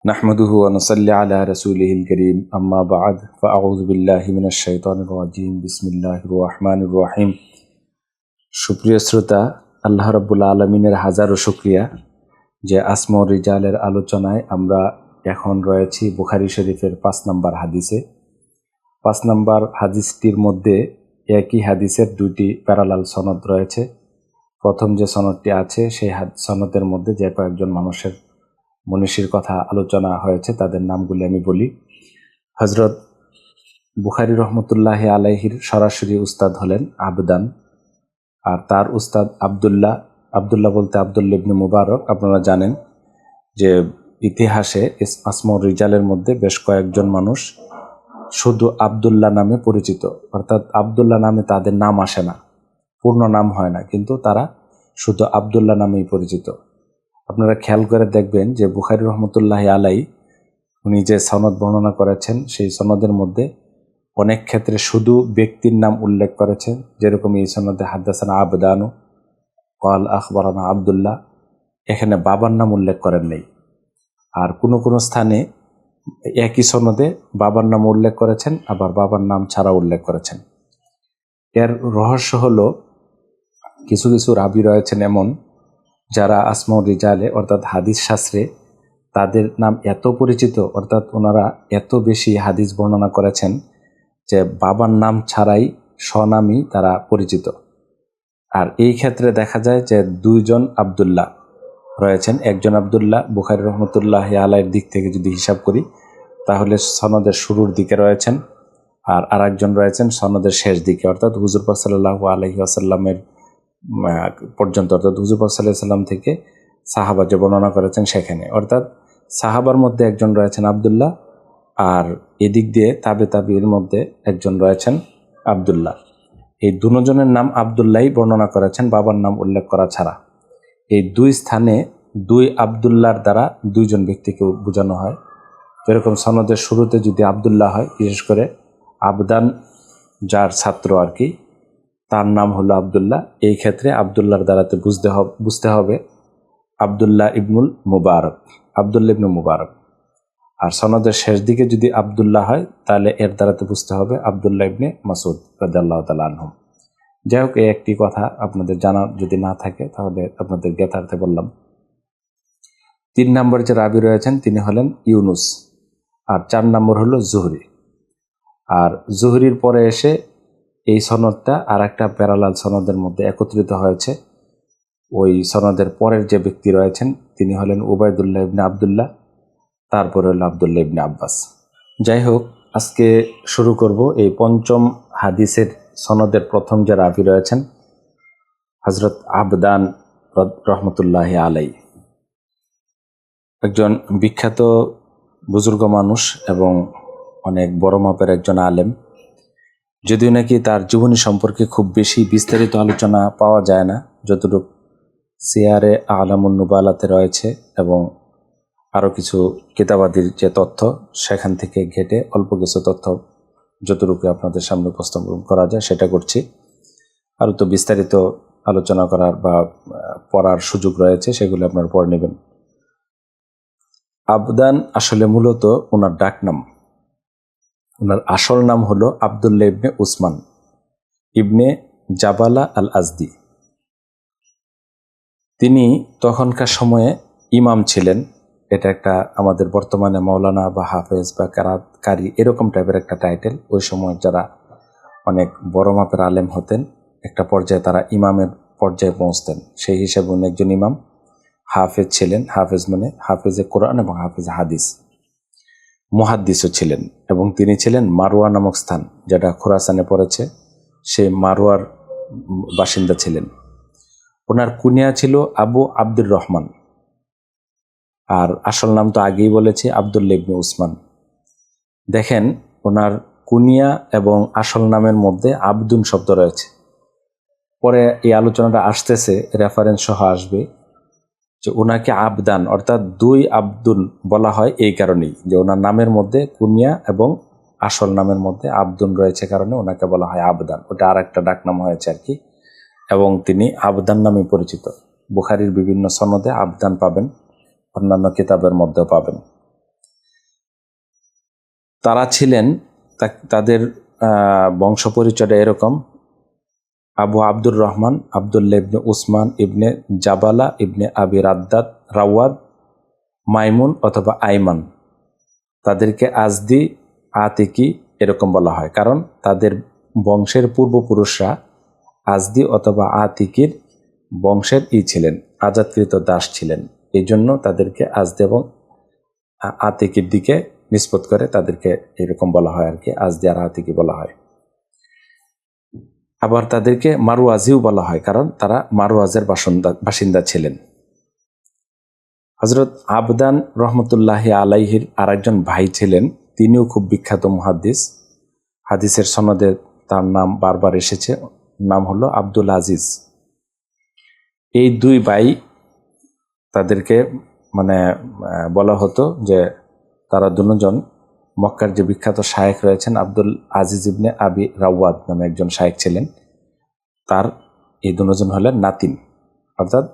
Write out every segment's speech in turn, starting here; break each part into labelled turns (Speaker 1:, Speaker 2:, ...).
Speaker 1: নাহমাদুহু ওয়া নুসাল্লি আলা রাসূলিহিল কারীম আম্মা বা'দ ফাআউযু বিল্লাহি মিনাশ শাইতানির রাজীম বিসমিল্লাহির রহমানির রহিম। সুপ্রিয় শ্রোতা, আল্লাহ রাব্বুল আলামিনের হাজারো শুকরিয়া যে আসমা ও রিজালের আলোচনায় আমরা এখন রয়েছি বুখারী শরীফের ৫ নম্বর হাদিসে। ৫ নম্বর হাদিসটির মধ্যে একই হাদিসের দুইটি প্যারালাল সনদ রয়েছে। প্রথম যে সনদটি আছে সেই সনদের মধ্যে যে কয়েকজন মানুষের মনীষীর কথা আলোচনা হয়েছে তাদের নামগুলি আমি বলি। হযরত বুখারী রহমতুল্লাহি আলাইহির সরাসরি উস্তাদ হলেন আবদান, আর তার উস্তাদ আবদুল্লাহ বলতে আব্দুল্লাহ ইবনে মুবারক। আপনারা জানেন যে ইতিহাসে আসমা ও রিজালের মধ্যে বেশ কয়েকজন মানুষ শুধু আবদুল্লাহ নামে পরিচিত, অর্থাৎ আবদুল্লাহ নামে তাদের নাম আসে না, পূর্ণ নাম হয় না, কিন্তু তারা শুধু আবদুল্লাহ নামেই পরিচিত। আপনারা খেয়াল করে দেখবেন যে বুখারী রহমতুল্লাহি আলাইহি উনি যে সনদ বর্ণনা করেছেন সেই সনদের মধ্যে অনেক ক্ষেত্রে শুধু ব্যক্তির নাম উল্লেখ করেছেন, যেরকম এই সনদে হাদাসানা আবদানু ক্বাল আখবারানা আবদুল্লাহ, এখানে বাবার নাম উল্লেখ করেন নাই। আর কোনো কোনো স্থানে একই সনদে বাবার নাম উল্লেখ করেছেন, আবার বাবার নাম ছাড়া উল্লেখ করেছেন। এর রহস্য হলো কিছু কিছু রাবী রয়েছেন এমন যারা আসমা ও রিজালে অর্থাৎ হাদিস শাস্ত্রে তাদের নাম এত পরিচিত, অর্থাৎ ওনারা এত বেশি হাদিস বর্ণনা করেছেন যে বাবার নাম ছাড়াই স্বনামই তারা পরিচিত। আর এই ক্ষেত্রে দেখা যায় যে দুইজন আবদুল্লাহ রয়েছেন। একজন আবদুল্লাহ বুখারী রহমতুল্লাহি আলাইহির দিক থেকে যদি হিসাব করি তাহলে সনদের শুরুর দিকে রয়েছেন, আর আরেকজন রয়েছেন সনদের শেষ দিকে, অর্থাৎ হুজুর পাক সাল্লাল্লাহু আলাইহি ওয়াসাল্লামের পর্যন্ত, অর্থাৎ হুজুর পাক সাল্লাল্লাহু আলাইহি ওয়াসাল্লাম থেকে সাহাবা যে বর্ণনা করেছেন সেখানে, অর্থাৎ সাহাবার মধ্যে একজন রয়েছেন আবদুল্লাহ, আর এদিক দিয়ে তাবির মধ্যে একজন রয়েছেন আবদুল্লাহ। এই দুজনের নাম আবদুল্লাহই বর্ণনা করেছেন, বাবার নাম উল্লেখ করা ছাড়া। এই দুই স্থানে দুই আবদুল্লাহর দ্বারা দুইজন ব্যক্তিকে বোঝানো হয়। যেরকম সনদের শুরুতে যদি আবদুল্লাহ হয়, বিশেষ করে আবদান যার ছাত্র আর কি, তার নাম হলো আবদুল্লাহ, এই ক্ষেত্রে আবদুল্লাহর দ্বারাতে বুঝতে হবে আবদুল্লাহ ইবনুল মুবারক, আবদুল্লাহ ইবনে মুবারক। আর সনদের শেষ দিকে যদি আবদুল্লাহ হয় তাহলে এর দ্বারাতে বুঝতে হবে আবদুল্লাহ ইবনে মাসউদ রাদিয়াল্লাহু তাআলা আনহু। যাই হোক, এই একটি কথা আপনাদের জানা যদি না থাকে তাহলে আপনাদের জ্ঞাতার্থে বললাম। ৩ নম্বর যে রাবি রয়েছেন তিনি হলেন ইউনুস, আর 4 নম্বর হলো জুহরি। আর জুহরির পরে এসে এই সনদটা আর একটা প্যারালাল সনদের মধ্যে একত্রিত হয়েছে। ওই সনদের পরের যে ব্যক্তি রয়েছেন তিনি হলেন উবাইদুল্লাহ ইবনে আবদুল্লাহ, তারপরে হলো আবদুল্লাহ ইবনে আব্বাস। যাই হোক, আজকে শুরু করব এই পঞ্চম হাদিসের সনদের প্রথম যে রাবি রয়েছেন হযরত আবদান রহমতুল্লাহি আলাইহি, একজন বিখ্যাত বুজুর্গ মানুষ এবং অনেক বড় মাপের একজন আলেম। যদিও নাকি তার জীবনী সম্পর্কে খুব বেশি বিস্তারিত আলোচনা পাওয়া যায় না, যতটুকু সিয়ারে আলামুন নুবালাতে রয়েছে এবং আরও কিছু কিতাবাদির যে তথ্য সেখান থেকে ঘেটে অল্প কিছু তথ্য যতটুকু আপনাদের সামনে উপস্থাপন করা যায় সেটা করছি। আরও তো বিস্তারিত আলোচনা করার বা পড়ার সুযোগ রয়েছে, সেগুলো আপনারা পড়ে নেবেন। আবদান আসলে মূলত ওনার ডাক নাম, ওনার আসল নাম হলো আবদুল্লাহ ইবনে উসমান ইবনে জাবালা আল আজদি। তিনি তখনকার সময়ে ইমাম ছিলেন। এটা একটা আমাদের বর্তমানে মাওলানা বা হাফেজ বা কারি এরকম টাইপের একটা টাইটেল। ওই সময় যারা অনেক বড় মাপের আলেম হতেন, একটা পর্যায়ে তারা ইমামের পর্যায়ে পৌঁছতেন, সেই হিসাবে উনি একজন ইমাম। হাফেজ ছিলেন, হাফেজ মানে হাফেজে কোরআন এবং হাফেজে হাদিস। মুহাদ্দিসও ছিলেন, এবং তিনি ছিলেন মারওয়া নামক স্থান, যেটা খোরাসানে পড়েছে, সেই মারওয়ার বাসিন্দা ছিলেন। ওনার কুনিয়া ছিল আবু আব্দুর রহমান, আর আসল নাম তো আগেই বলেছি আবদুল্লাহ ইবনে উসমান। দেখেন, ওনার কুনিয়া এবং আসল নামের মধ্যে আবদুন শব্দ রয়েছে। পরে এই আলোচনাটা আসতেছে, রেফারেন্স সহ আসবে যে ওনাকে আবদান অর্থাৎ দুই আবদুন বলা হয় এই কারণেই যে ওনার নামের মধ্যে কুনিয়া এবং আসল নামের মধ্যে আবদুন রয়েছে কারণে ওনাকে বলা হয় আবদান। ওটা আর একটা ডাকনাম হয়েছে আর কি, এবং তিনি আবদান নামে পরিচিত। বুখারীর বিভিন্ন সনদে আবদান পাবেন, অন্যান্য কিতাবের মধ্যেও পাবেন। তারা ছিলেন, তাদের বংশ পরিচয়টা এরকম: আবু আব্দুর রহমান আবদুল্লাহ ইবনে উসমান ইবনে জাবালা ইবনে আবি রাওয়াদ মাইমুন অথবা আইমান। তাদেরকে আজদি, আতিকি এরকম বলা হয়, কারণ তাদের বংশের পূর্বপুরুষরা আজদি অথবা আতিকির বংশের ছিলেন, আজাদকৃত দাস ছিলেন। এই জন্য তাদেরকে আজদি এবং আতিকির দিকে নিসবত করে তাদেরকে এরকম বলা হয় আর কি, আজদি আর আতিকি বলা হয়। আবার তাদেরকে মারওয়াজিও বলা হয়, কারণ তারা মারওয়াজের বাসিন্দা ছিলেন। হযরত আবদান রহমতুল্লাহ আলাইহির আরেকজন ভাই ছিলেন, তিনিও খুব বিখ্যাত মুহাদ্দিস। হাদিসের সনদে তার নাম বারবার এসেছে, নাম হলো আব্দুল আজিজ। এই দুই ভাই, তাদেরকে বলা হতো যে তারা দুজন মক্কার যে বিখ্যাত শায়েখ রয়েছেন আব্দুল আজিজ ইবনে আবি রাওয়াদ নামে একজন শায়েখ ছিলেন, তার এই দুজন হলেন নাতিন। অর্থাৎ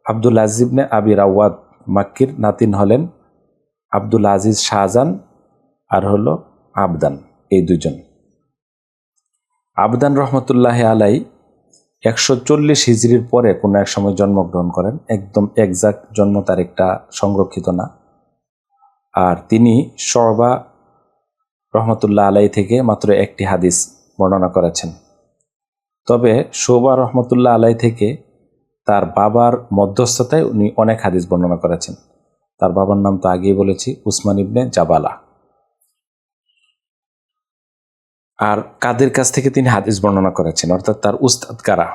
Speaker 1: আব্দুল আজিজ ইবনে আবি রাওয়াদ মাক্কির নাতিন হলেন আব্দুল আজিজ শাহজান আর হলো আবদান, এই দুজন। আবদান রহমতুল্লাহ আলাই 140 হিজরির পরে কোনো এক সময় জন্মগ্রহণ করেন, একদম এক্সাক্ট জন্ম তারিখটা সংরক্ষিত না। আর তিনি শুবা রহমতুল্লাহ আলাই থেকে মাত্র একটি হাদিস বর্ণনা করেছেন। তবে শুবা রহমতুল্লাহ আলাই থেকে তার বাবার মধ্যস্থতায় উনি অনেক হাদিস বর্ণনা করেছেন। তার বাবার নাম তো আগেই বলেছি, উসমান ইবনে জাবালা। আর কাদের কাছ থেকে তিনি হাদিস বর্ণনা করেছেন, অর্থাৎ তার উস্তাদ কারা,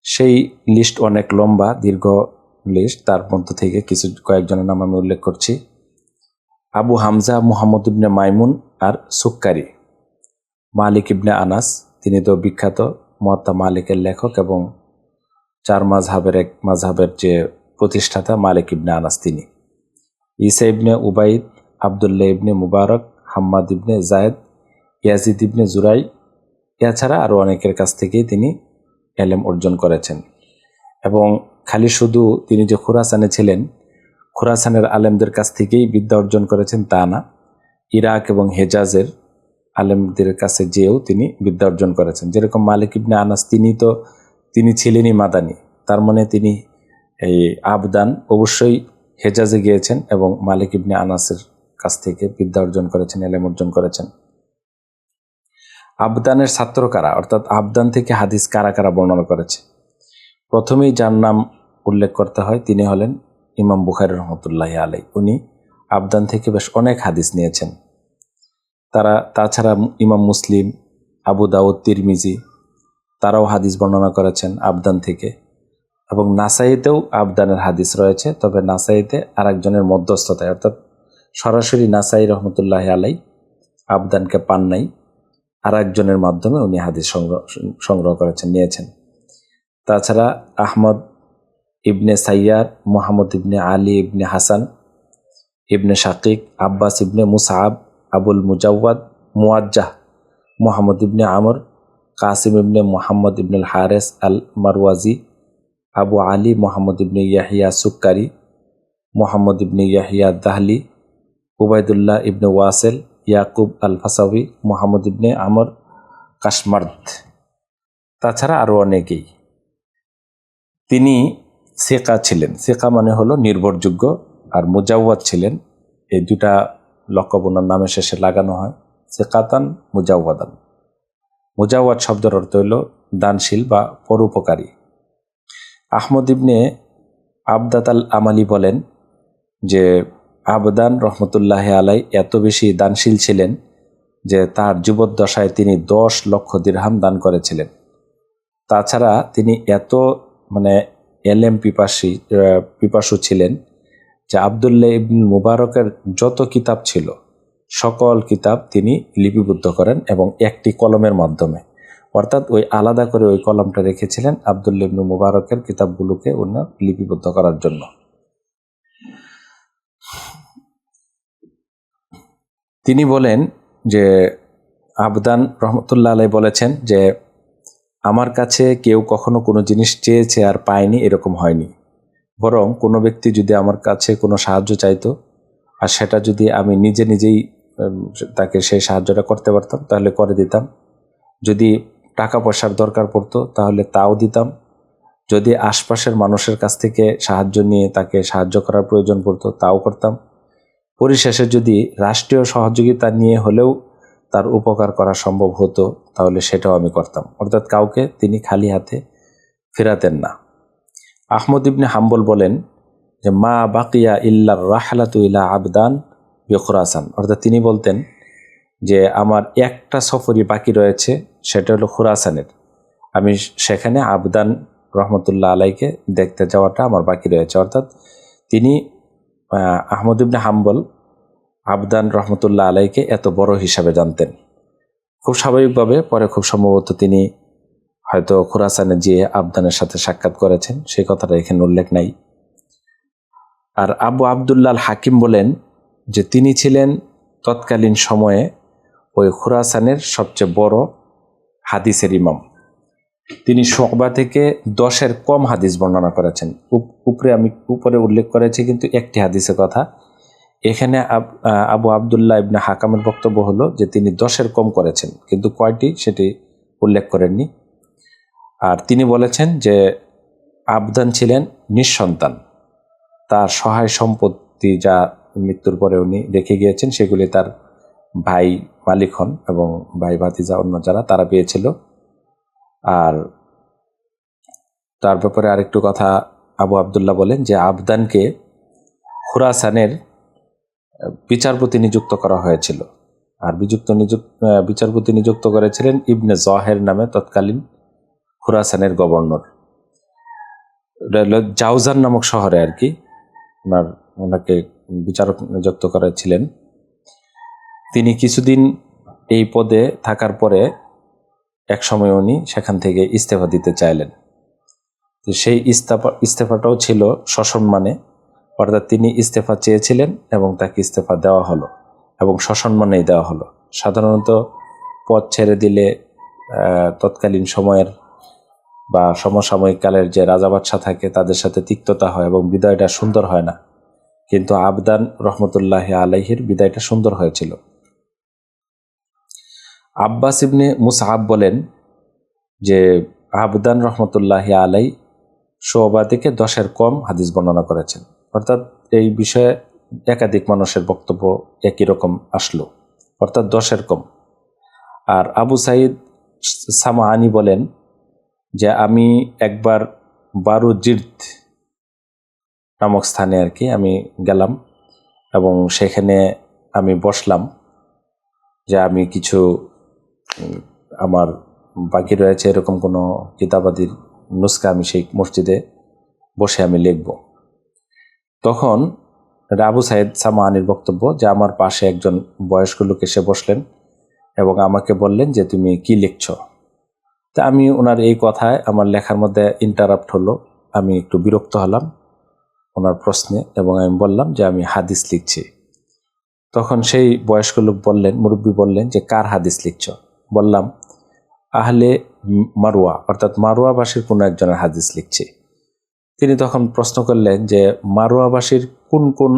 Speaker 1: সেই লিস্ট অনেক লম্বা, দীর্ঘ লিস্ট। তার মধ্য থেকে কয়েকজনের নাম আমি উল্লেখ করছি: আবু হামজা মুহাম্মদ ইবনে মাইমুন আর সুক্কারি, মালিক ইবনে আনাস, তিনি তো বিখ্যাত মুয়াত্তা মালিকের লেখক এবং 4 মাযহাবের যে প্রতিষ্ঠাতা মালিক ইবনে আনাস তিনি। ঈসা ইবনে উবাইদ, আবদুল্লাহ ইবনে মুবারক, হাম্মাদ ইবনে জায়েদ, ইয়াজিদ ইবনে জুরাই, এছাড়া আরও অনেকের কাছ থেকেই তিনি এলেম অর্জন করেছেন। এবং খালি শুধু তিনি যে খুরাসানে ছিলেন, খুরাসানের আলেমদের কাছ থেকেই বিদ্যা অর্জন করেছেন তা না, ইরাক এবং হেজাজের আলেমদের কাছে যেও তিনি বিদ্যা অর্জন করেছেন। যেরকম মালিক ইবনে আনাস, তিনি ছিলেনই মাদানী, তার মানে তিনি এই আবদান অবশ্যই হেজাজে গিয়েছেন এবং মালিক ইবনে আনাসের কাছ থেকে বিদ্যা অর্জন করেছেন, এলেম অর্জন করেছেন। আবদানের ছাত্র কারা, অর্থাৎ আবদান থেকে হাদিস কারা কারা বর্ণনা করেছে, প্রথমেই যার নাম উল্লেখ করতে হয় তিনি হলেন ইমাম বুখারী রহমতুল্লাহ আলাই। উনি আবদান থেকে বেশ অনেক হাদিস নিয়েছেন। তাছাড়া ইমাম মুসলিম, আবু দাউদ, তিরমিজি, তারাও হাদিস বর্ণনা করেছেন আবদান থেকে। এবং নাসাইতেও আবদানের হাদিস রয়েছে, তবে নাসাইতে আরেকজনের মধ্যস্থতায়, অর্থাৎ সরাসরি নাসাই রহমতুল্লাহ আলাই আবদানকে পান নাই, আরেকজনের মাধ্যমে উনি হাদিস সংগ্রহ করেছেন, নিয়েছেন। তাছাড়া আহমদ ইবনে সাইয়ার, মুহাম্মদ ইবনে আলী ইবনে হাসান ইবনে শাকিক, আব্বাস ইবনে মুসআব, আবুল মুওয়াজ্জাহ, মুহাম্মদ ইবনে আমর, কাসিম ইবনে মুহাম্মদ ইবনুল হারেস আল মারওয়াজি, আবু আলী মুহাম্মদ ইবনে ইয়াহিয়া সুক্কারি, মুহাম্মদ ইবনে ইয়াহিয়া দাহলি, উবাইদুল্লাহ ইবনে ওয়াসেল, ইয়াকুব আল ফাসাবি, মুহাম্মদ ইবনে আমর কাশমার্দ, তাছাড়া আরও অনেকেই। তিনি সিকা ছিলেন, সিকা মানে হলো নির্ভরযোগ্য, আর মুজাওয়াদ ছিলেন। এই দুটা লকব ওনার নামের শেষে লাগানো হয়, সিকাতান মুজাওয়াদান। মুজাওয়াদ শব্দের অর্থ হল দানশীল বা পরোপকারী। আহমদ ইবনে আবদাত আল আমালি বলেন যে আবদান রহমতুল্লাহ আলাই এত বেশি দানশীল ছিলেন যে তার জীবদ্দশায় তিনি 10 লক্ষ দিরহাম দান করেছিলেন। তাছাড়া তিনি এত এলেম পিপাসু ছিলেন যে আবদুল্লাহ ইবনে মুবারকের যত কিতাব ছিল সকল কিতাব তিনি লিপিবদ্ধ করেন এবং একটি কলমের মাধ্যমে, অর্থাৎ ওই আলাদা করে ওই কলমটা রেখেছিলেন আবদুল্লাহ ইবনে মুবারকের কিতাবগুলোকে উনি লিপিবদ্ধ করার জন্য। তিনি বলেন যে আবদান রহমতুল্লাহ আলাই বলেছেন যে আমার কাছে কেউ কখনো কোনো জিনিস চেয়েছে আর পায়নি, এরকম হয়নি। বরং কোনো ব্যক্তি যদি আমার কাছে কোনো সাহায্য চাইতো আর সেটা যদি আমি নিজেই তাকে সেই সাহায্যটা করতে পারতাম তাহলে করে দিতাম। যদি টাকা পয়সার দরকার পড়তো তাহলে তাও দিতাম। যদি আশপাশের মানুষের কাছ থেকে সাহায্য নিয়ে তাকে সাহায্য করার প্রয়োজন পড়তো তাও করতাম। পরিশেষে যদি রাষ্ট্রীয় সহযোগিতা নিয়ে হলেও তার উপকার করা সম্ভব হতো তাহলে সেটাও আমি করতাম। অর্থাৎ কাউকে তিনি খালি হাতে ফেরাতেন না। আহমদ ইবনে হাম্বল বলেন যে মা বাকিয়া ইল্লার রাহলাতু ইলা আবদান বিখুরাসান, অর্থাৎ তিনি বলতেন যে আমার একটা সফরই বাকি রয়েছে, সেটা হলো খুরাসানের। আমি সেখানে আবদান রহমতুল্লাহ আলাইকে দেখতে যাওয়াটা আমার বাকি রয়েছে। অর্থাৎ তিনি আহমদ ইবনে হাম্বল আবদান রহমতুল্লাহ আলাইকে এত বড় হিসাবে জানতেন। খুব স্বাভাবিকভাবে পরে খুব সম্ভবত তিনি হয়তো খুরাসানে গিয়ে আবদানের সাথে সাক্ষাৎ করেছেন, সেই কথাটা এখানে উল্লেখ নাই। আর আবু আবদুল্লাহ আল হাকিম বলেন যে তিনি ছিলেন তৎকালীন সময়ে ওই খুরাসানের সবচেয়ে বড় হাদিসের ইমাম। তিনি শুবা থেকে 10-এর কম হাদিস বর্ণনা করেছেন। আমি উপরে উল্লেখ করেছি কিন্তু একটি হাদিসের কথা। এখানে আবু আবদুল্লাহ ইবনে হাকামের বক্তব্য হলো যে তিনি 10-এর কম করেছেন, কিন্তু কয়টি সেটি উল্লেখ করেননি। আর তিনি বলেছেন যে আবদান ছিলেন নিঃসন্তান, তার সহায় সম্পত্তি যা মৃত্যুর পরে উনি রেখে গিয়েছেন সেগুলি তার ভাই মালিক হন এবং ভাই ভাতিজা অন্য যারা তারা পেয়েছিল। আর তার ব্যাপারে আরেকটু কথা আবু আবদুল্লাহ বলেন যে আবদানকে খুরাসানের বিচারপতি নিযুক্ত করা হয়েছিল। আর বিচারপতি নিযুক্ত করেছিলেন ইবনে জহের নামে তৎকালীন খুরাসানের গভর্নর। জাউজান নামক শহরে আর কি ওনাকে বিচারক নিযুক্ত করেছিলেন। তিনি কিছুদিন এই পদে থাকার পরে এক সময় উনি সেখান থেকে ইস্তফা দিতে চাইলেন। সেই ইস্তফাটাও ছিল সসম্মানে, অর্থাৎ তিনি ইস্তফা চেয়েছিলেন এবং তাকে ইস্তফা দেওয়া হলো এবং সসম্মানেই দেওয়া হলো। সাধারণত পদ ছেড়ে দিলে তৎকালীন সময়ের বা সমসাময়িক কালের যে রাজা বাদশাহ থাকে তাদের সাথে তিক্ততা হয় এবং বিদায়টা সুন্দর হয় না, কিন্তু আবদান রহমতুল্লাহ আলাইহির বিদায়টা সুন্দর হয়েছিল। আব্বাস ইবনে মুসআব বলেন যে আবদান রহমতুল্লাহ আলাই শুবা থেকে 10-এর কম হাদিস বর্ণনা করেছেন। অর্থাৎ এই বিষয়ে একাধিক মানুষের বক্তব্য একই রকম আসলো, অর্থাৎ 10-এর কম। আর আবু সাইদ সামাআনি বলেন যে আমি একবার বারুজির্দ নামক স্থানে আর কি আমি গেলাম এবং সেখানে আমি বসলাম যে আমি কিছু আমার বাকি রয়েছে এরকম কোনো কিতাবাদির নুসকা আমি সেই মসজিদে বসে আমি লিখব। তখন আবু সাইদ সামাআনির বক্তব্য যে আমার পাশে একজন বয়স্ক লোক এসে বসলেন এবং আমাকে বললেন যে তুমি কি লিখছ। তা আমি ওনার এই কথায় আমার লেখার মধ্যে ইন্টারাপ্ট হলো, আমি একটু বিরক্ত হলাম ওনার প্রশ্নে এবং আমি বললাম যে আমি হাদিস লিখছি। তখন সেই বয়স্ক লোক বললেন, মুরব্বী বললেন যে কার হাদিস লিখছ। বললাম আহলে মারওয়া, অর্থাৎ মারওয়াবাসীর কোনো একজনের হাদিস লিখছি। তিনি তখন প্রশ্ন করলেন যে মারওয়াবাসীর কোন কোন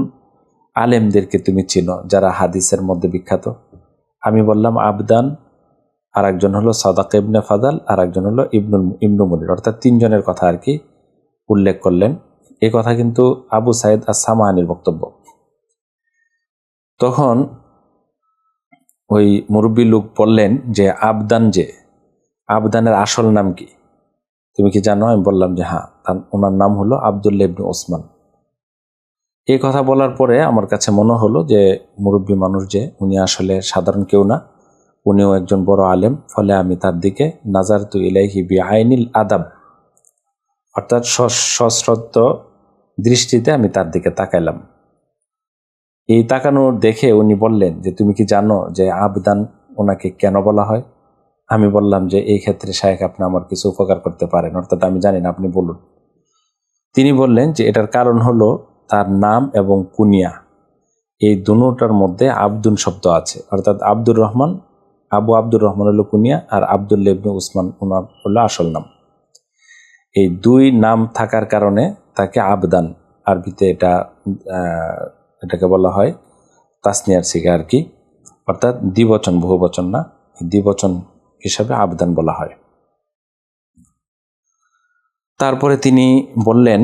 Speaker 1: আলেমদেরকে তুমি চিনো যারা হাদিসের মধ্যে বিখ্যাত। আমি বললাম আবদান, আর একজন হলো সাদাক ইবনে ফাদাল, আর একজন হলো ইবনু মুনির, অর্থাৎ 3 জনের কথা আর কি উল্লেখ করলেন। এই কথা কিন্তু আবু সাইদ আস-সামাআনির বক্তব্য। তখন ওই মুরব্বী লোক বললেন যে আবদানের আসল নাম কি তুমি কি জানো? আমি বললাম যে হ্যাঁ, ওনার নাম হলো আব্দুল্লাহ ইবনে ওসমান। এই কথা বলার পরে আমার কাছে মনে হলো যে মুরব্বী মানুষ যে উনি আসলে সাধারণ কেউ না, উনিও একজন বড় আলেম। ফলে আমি তার দিকে নাজারতু ইলাইহি বিআইনিল আদাব, অর্থাৎ সশ্রদ্ধ দৃষ্টিতে আমি তার দিকে তাকাইলাম। এই তাকানো দেখে উনি বললেন যে তুমি কি জানো যে আবদান ওনাকে কেন বলা হয়? আমি বললাম যে এই ক্ষেত্রে শায়েখ আপনি আমার কিছু উপকার করতে পারেন, অর্থাৎ আমি জানি না, আপনি বলুন। তিনি বললেন যে এটার কারণ হলো তার নাম এবং কুনিয়া, এই দুটোটার মধ্যে আব্দুন শব্দ আছে, অর্থাৎ আব্দুর রহমান, আবু আব্দুর রহমান হলো কুনিয়া আর আব্দুল্লাহ ইবনে উসমান ওনার হলো আসল নাম। এই 2 নাম থাকার কারণে তাকে আবদান, আরবিতে এটাকে বলা হয় তাসনিয়ার সিগা আর কি, অর্থাৎ দ্বিবচন, বহুবচন না, দ্বিবচন হিসাবে আবদান বলা হয়। তারপরে তিনি বললেন,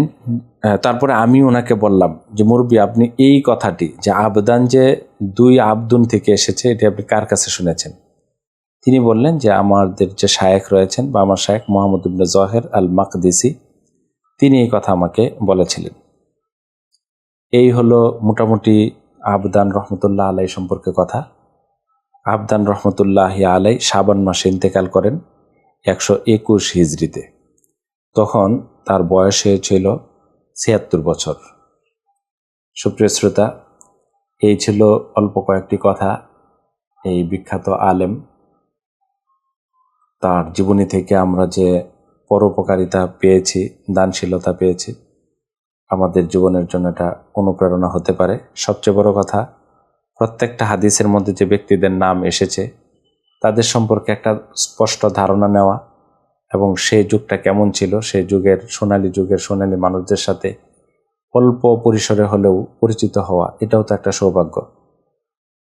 Speaker 1: তারপরে আমি ওনাকে বললাম যে মুরব্বী, আপনি এই কথাটি যে আবদান যে দুই আবদুন থেকে এসেছে, এটি আপনি কার কাছে শুনেছেন? তিনি বললেন যে আমাদের যে শায়েখ রয়েছেন বা আমার শায়েখ মুহাম্মদ ইবনে জহের আল মাকদিসি, তিনি এই কথা আমাকে বলেছিলেন। এই হলো মোটামুটি আবদান রহমতুল্লাহ আলাই সম্পর্কে কথা। আবদান রহমতুল্লাহ আলাই শাবান মাসে ইন্তেকাল করেন 121 হিজরিতে। তখন তার বয়স হয়েছিল 76 বছর। সুপ্রিয় শ্রোতা, এই ছিল অল্প কয়েকটি কথা এই বিখ্যাত আলেম, তার জীবনী থেকে আমরা যে পরোপকারিতা পেয়েছি, দানশীলতা পেয়েছি, আমাদের জীবনের জন্য এটা অনুপ্রেরণা হতে পারে। সবচেয়ে বড় কথা, প্রত্যেকটা হাদিসের মধ্যে যে ব্যক্তিদের নাম এসেছে তাদের সম্পর্কে একটা স্পষ্ট ধারণা নেওয়া এবং সেই যুগটা কেমন ছিল, সেই যুগের সোনালী মানুষদের সাথে অল্প পরিসরে হলেও পরিচিত হওয়া, এটাও তো একটা সৌভাগ্য।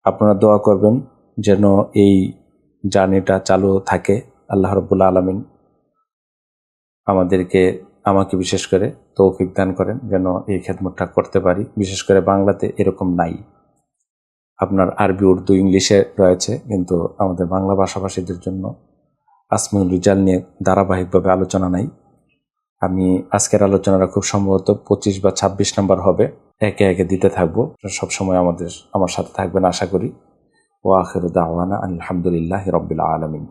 Speaker 1: আপনারা দোয়া করবেন যেন এই জার্নিটা চালু থাকে। আল্লাহ রাব্বুল আলামিন আমাকে বিশেষ করে তৌফিক দান করেন যেন এই খেদমতটা করতে পারি। বিশেষ করে বাংলাতে এরকম নাই। আপনার আরবি, উর্দু, ইংলিশে রয়েছে, কিন্তু আমাদের বাংলা ভাষাভাষীদের জন্য আসমাউল রিজাল নিয়ে ধারাবাহিকভাবে আলোচনা নাই। আমি আজকের আলোচনাটা খুব সম্ভবত 25 বা 26 নম্বর হবে। একে একে দিতে থাকবো। সবসময় আমার সাথে থাকবেন আশা করি। ওয়া আখিরু দাওয়ানা আলহামদুলিল্লাহি রাব্বিল আলামিন।